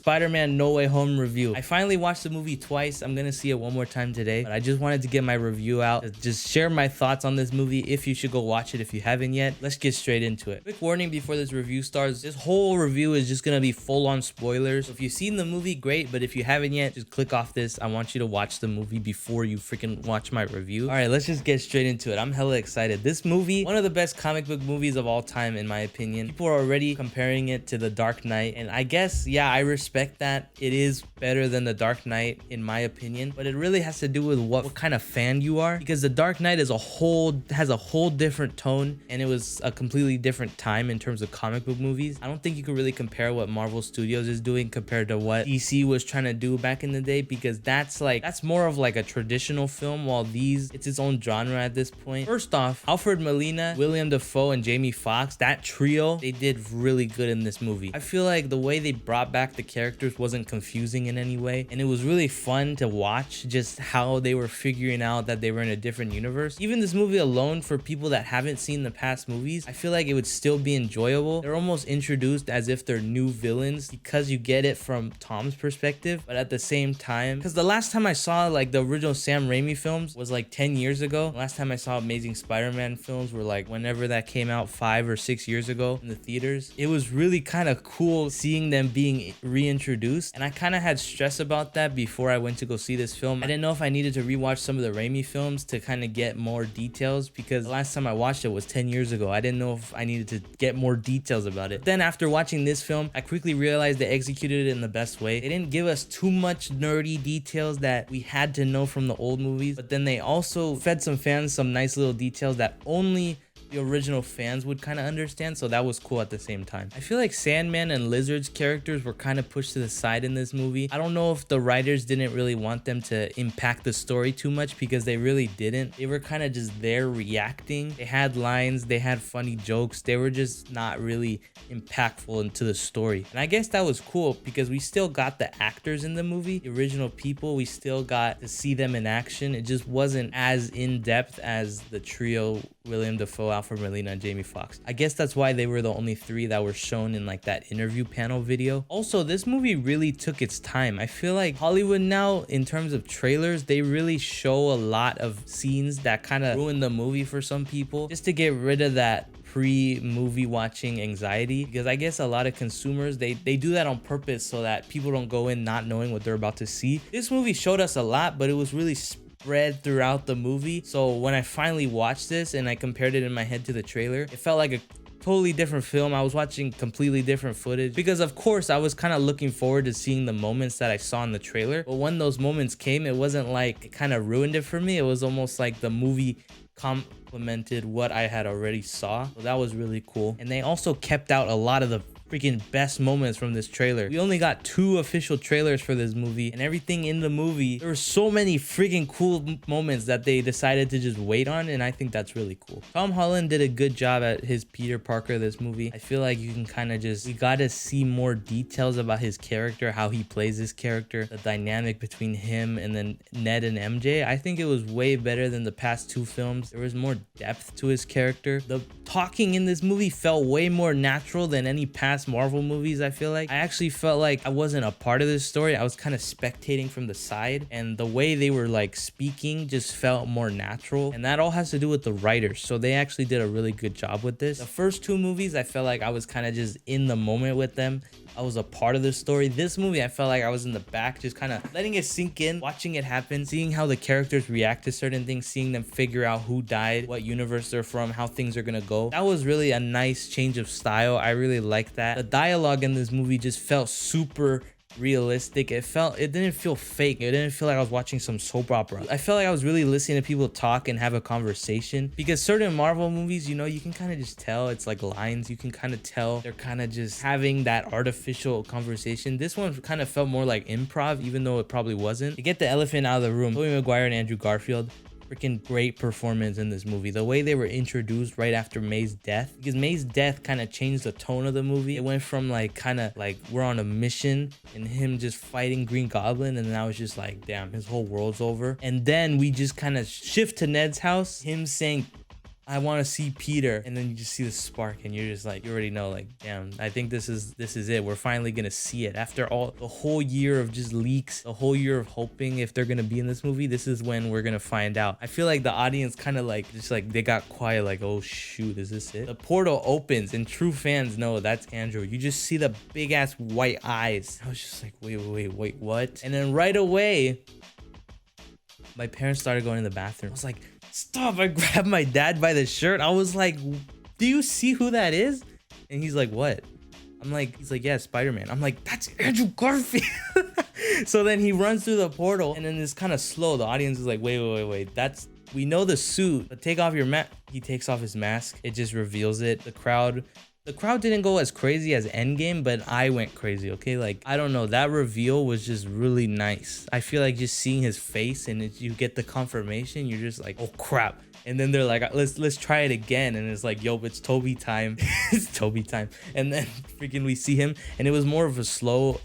Spider-Man No Way Home review. I finally watched the movie twice. I'm gonna see it one more time today, but I just wanted to get my review out, just share my thoughts on this movie if you should go watch it if you haven't yet. Let's get straight into it. Quick warning before this review starts, this whole review is just gonna be full on spoilers. So if you've seen the movie, great, but if you haven't yet, just click off this. I want you to watch the movie before you freaking watch my review. All right, let's just get straight into it. I'm hella excited. This movie, one of the best comic book movies of all time in my opinion. People are already comparing it to The Dark Knight, and I guess, yeah, I respect that. It is better than The Dark Knight in my opinion, but it really has to do with what kind of fan you are, because The Dark Knight has a whole different tone, and it was a completely different time in terms of comic book movies. I don't think you can really compare what Marvel Studios is doing compared to what DC was trying to do back in the day, because that's more of like a traditional film, while it's its own genre at this point. First off, Alfred Molina, William Dafoe, and Jamie Foxx, that trio, they did really good in this movie. I feel like the way they brought back the characters wasn't confusing in any way, and it was really fun to watch just how they were figuring out that they were in a different universe. Even this movie alone, for people that haven't seen the past movies, I feel like it would still be enjoyable. They're almost introduced as if they're new villains because you get it from Tom's perspective, but at the same time, because the last time I saw like the original Sam Raimi films was like 10 years ago. The last time I saw Amazing Spider-Man films were like whenever that came out 5 or 6 years ago in the theaters. It was really kind of cool seeing them being reintroduced, and I kind of had stress about that before I went to go see this film. I didn't know if I needed to rewatch some of the Raimi films to kind of get more details, because the last time I watched it was 10 years ago. I didn't know if I needed to get more details about it. Then after watching this film, I quickly realized they executed it in the best way. They didn't give us too much nerdy details that we had to know from the old movies, but then they also fed some fans some nice little details that only the original fans would kind of understand, so that was cool at the same time. I feel like Sandman and Lizard's characters were kind of pushed to the side in this movie. I don't know if the writers didn't really want them to impact the story too much, because they really didn't. They were kind of just there reacting. They had lines, they had funny jokes, they were just not really impactful into the story. And I guess that was cool, because we still got the actors in the movie, the original people. We still got to see them in action. It just wasn't as in-depth as the trio, William Dafoe, Alfred Molina, and Jamie Foxx. I guess that's why they were the only three that were shown in like that interview panel video. Also, this movie really took its time. I feel like Hollywood now, in terms of trailers, they really show a lot of scenes that kind of ruin the movie for some people, just to get rid of that pre-movie watching anxiety, because I guess a lot of consumers, they do that on purpose so that people don't go in not knowing what they're about to see. This movie showed us a lot, but it was really spread throughout the movie. So when I finally watched this and I compared it in my head to the trailer, it felt like a totally different film. I was watching completely different footage, because of course I was kind of looking forward to seeing the moments that I saw in the trailer, but when those moments came, it wasn't like it kind of ruined it for me. It was almost like the movie complemented what I had already saw. So that was really cool. And they also kept out a lot of the freaking best moments from this trailer. We only got 2 official trailers for this movie, and everything in the movie, there were so many freaking cool moments that they decided to just wait on, and I think that's really cool. Tom Holland did a good job at his Peter Parker this movie. I feel like you can kind of we got to see more details about his character, how he plays his character, the dynamic between him and then Ned and MJ. I think it was way better than the past 2 films. There was more depth to his character. The talking in this movie felt way more natural than any past Marvel movies. I feel like I actually felt like I wasn't a part of this story. I was kind of spectating from the side, and the way they were like speaking just felt more natural, and that all has to do with the writers. So they actually did a really good job with this. The first 2 movies, I felt like I was kind of just in the moment with them. I was a part of the story. This movie, I felt like I was in the back, just kind of letting it sink in, watching it happen, seeing how the characters react to certain things, seeing them figure out who died, what universe they're from, how things are gonna go. That was really a nice change of style. I really liked that. The dialogue in this movie just felt super realistic. It didn't feel fake. It didn't feel like I was watching some soap opera. I felt like I was really listening to people talk and have a conversation, because certain Marvel movies, you know, you can kind of just tell it's like lines. You can kind of tell they're kind of just having that artificial conversation. This one kind of felt more like improv, even though it probably wasn't. To get the elephant out of the room, Tobey Maguire and Andrew Garfield, freaking great performance in this movie. The way they were introduced right after May's death, because May's death kind of changed the tone of the movie. It went from like kind of like we're on a mission and him just fighting Green Goblin, and then I was just like, damn, his whole world's over. And then we just kind of shift to Ned's house, him saying I want to see Peter. And then you just see the spark and you're just like, you already know, like, damn, I think this is it. We're finally gonna see it after all the whole year of just leaks, the whole year of hoping if they're gonna be in this movie. This is when we're gonna find out. I feel like the audience kind of like just like they got quiet, like, oh shoot, is this it? The portal opens and true fans know that's Andrew. You just see the big ass white eyes. I was just like, wait, what? And then right away, my parents started going to the bathroom. I was like, stop. I grabbed my dad by the shirt. I was like, do you see who that is? And he's like, what? I'm like, he's like, yeah, Spider-Man. I'm like, that's Andrew Garfield. So then he runs through the portal and then it's kind of slow. The audience is like, wait. We know the suit, but take off your mask. He takes off his mask. It just reveals it. The crowd didn't go as crazy as Endgame, but I went crazy, okay? Like, I don't know. That reveal was just really nice. I feel like just seeing his face and you get the confirmation, you're just like, oh crap. And then they're like, let's try it again. And it's like, yo, it's Toby time. It's Toby time. And then freaking we see him. And it was more of a slow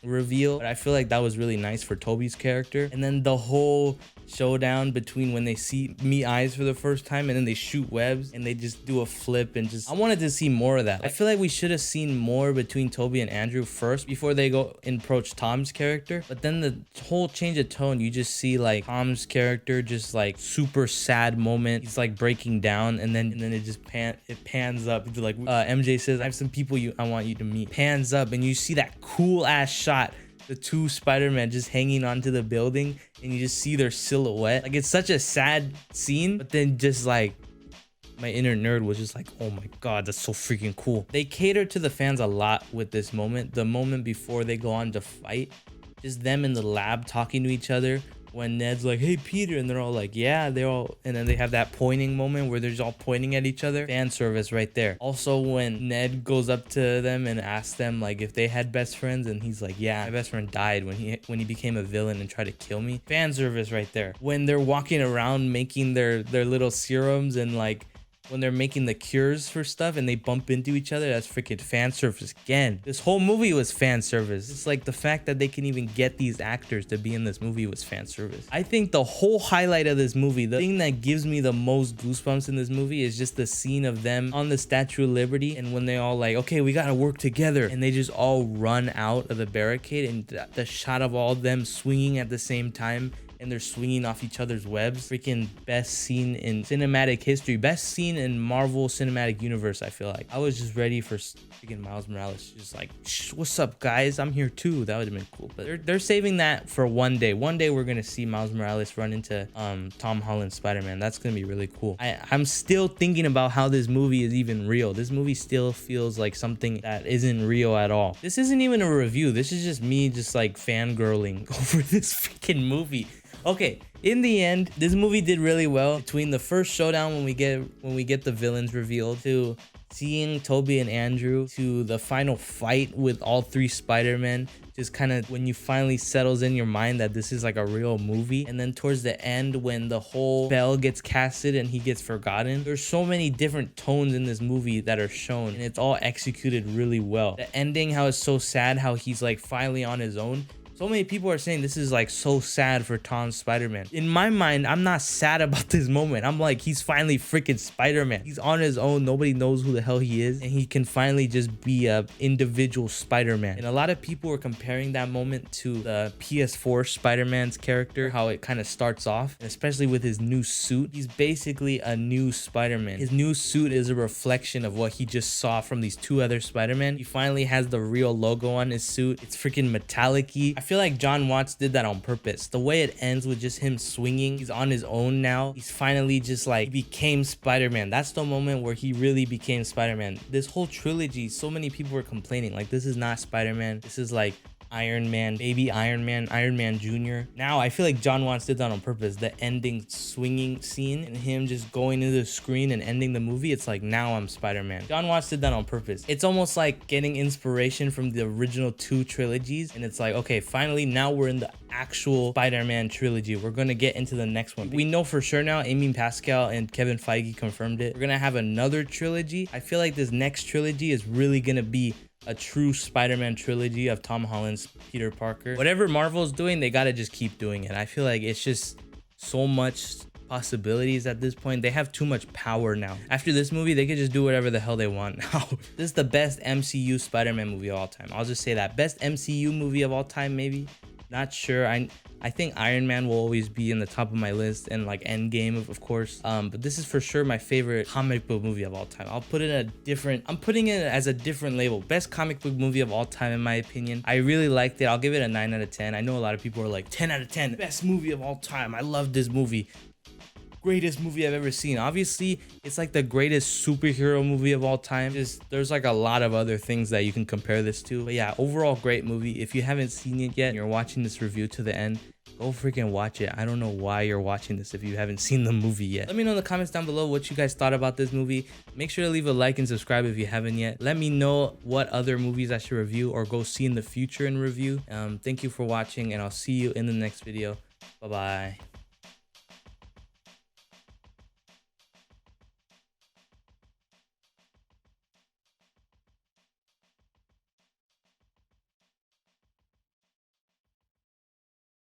reveal. But I feel like that was really nice for Toby's character. And then the whole showdown between when they meet eyes for the first time and then they shoot webs and they just do a flip and just, I wanted to see more of that. I feel like we should have seen more between Toby and Andrew first before they go and approach Tom's character. But then the whole change of tone, you just see like Tom's character just like super sad moment. He's like breaking down and then it just pans up. It's like MJ says, I have some people I want you to meet. Pans up and you see that cool ass shot, the two Spider-Man just hanging onto the building and you just see their silhouette. Like, it's such a sad scene, but then just like my inner nerd was just like, oh my god, that's so freaking cool. They cater to the fans a lot with this moment. The moment before they go on to fight, just them in the lab talking to each other. When Ned's like, hey Peter, and they're all like, yeah, and then they have that pointing moment where they're just all pointing at each other. Fan service right there. Also, when Ned goes up to them and asks them like if they had best friends, and he's like, yeah, my best friend died when he became a villain and tried to kill me. Fan service right there. When they're walking around making their little serums and like when they're making the cures for stuff and they bump into each other, that's freaking fan service again. This whole movie was fan service. It's like the fact that they can even get these actors to be in this movie was fan service. I think the whole highlight of this movie, the thing that gives me the most goosebumps in this movie is just the scene of them on the Statue of Liberty and when they all like, okay, we gotta work together, and they just all run out of the barricade and the shot of all of them swinging at the same time and they're swinging off each other's webs. Freaking best scene in cinematic history. Best scene in Marvel Cinematic Universe, I feel like. I was just ready for freaking Miles Morales. Just like, what's up, guys? I'm here too. That would have been cool. But they're saving that for one day. One day we're going to see Miles Morales run into Tom Holland Spider-Man. That's going to be really cool. I'm still thinking about how this movie is even real. This movie still feels like something that isn't real at all. This isn't even a review. This is just me just like fangirling over this freaking movie. Okay, in the end, this movie did really well. Between the first showdown when we get the villains revealed, to seeing Toby and Andrew, to the final fight with all three Spider-Men, just kind of when you finally settles in your mind that this is like a real movie. And then towards the end when the whole spell gets casted and he gets forgotten, there's so many different tones in this movie that are shown and it's all executed really well. The ending, how it's so sad, how he's like finally on his own. So many people are saying this is like so sad for Tom's Spider-Man. In my mind, I'm not sad about this moment. I'm like, he's finally freaking Spider-Man. He's on his own. Nobody knows who the hell he is. And he can finally just be a individual Spider-Man. And a lot of people were comparing that moment to the PS4 Spider-Man's character, how it kind of starts off, especially with his new suit. He's basically a new Spider-Man. His new suit is a reflection of what he just saw from these two other Spider-Men. He finally has the real logo on his suit. It's freaking metallic-y. I feel like John Watts did that on purpose. The way it ends with just him swinging, he's on his own now. He's finally just like became Spider-Man. That's the moment where he really became Spider-Man. This whole trilogy, so many people were complaining like this is not Spider-Man. This is like Iron Man, baby Iron Man Jr. Now I feel like John Watts did that on purpose. The ending swinging scene and him just going into the screen and ending the movie, it's like, now I'm Spider-Man. John Watts did that on purpose. It's almost like getting inspiration from the original two trilogies and it's like, okay, finally now we're in the actual Spider-Man trilogy. We're gonna get into the next one. We know for sure now, Amy Pascal and Kevin Feige confirmed it. We're gonna have another trilogy. I feel like this next trilogy is really gonna be a true Spider-Man trilogy of Tom Holland's Peter Parker. Whatever Marvel's doing, they gotta just keep doing it. I feel like it's just so much possibilities at this point. They have too much power now. After this movie, they could just do whatever the hell they want now. This is the best MCU Spider-Man movie of all time. I'll just say that. Best MCU movie of all time, maybe. Not sure. I think Iron Man will always be in the top of my list, and like Endgame, of course. But this is for sure my favorite comic book movie of all time. I'm putting it as a different label. Best comic book movie of all time, in my opinion. I really liked it. I'll give it a 9 out of 10. I know a lot of people are like 10 out of 10. Best movie of all time. I love this movie. Greatest movie I've ever seen. Obviously, it's like the greatest superhero movie of all time. There's like a lot of other things that you can compare this to. But yeah, overall great movie. If you haven't seen it yet and you're watching this review to the end, go freaking watch it. I don't know why you're watching this if you haven't seen the movie yet. Let me know in the comments down below what you guys thought about this movie. Make sure to leave a like and subscribe if you haven't yet. Let me know what other movies I should review or go see in the future and review. Thank you for watching, and I'll see you in the next video. Bye bye.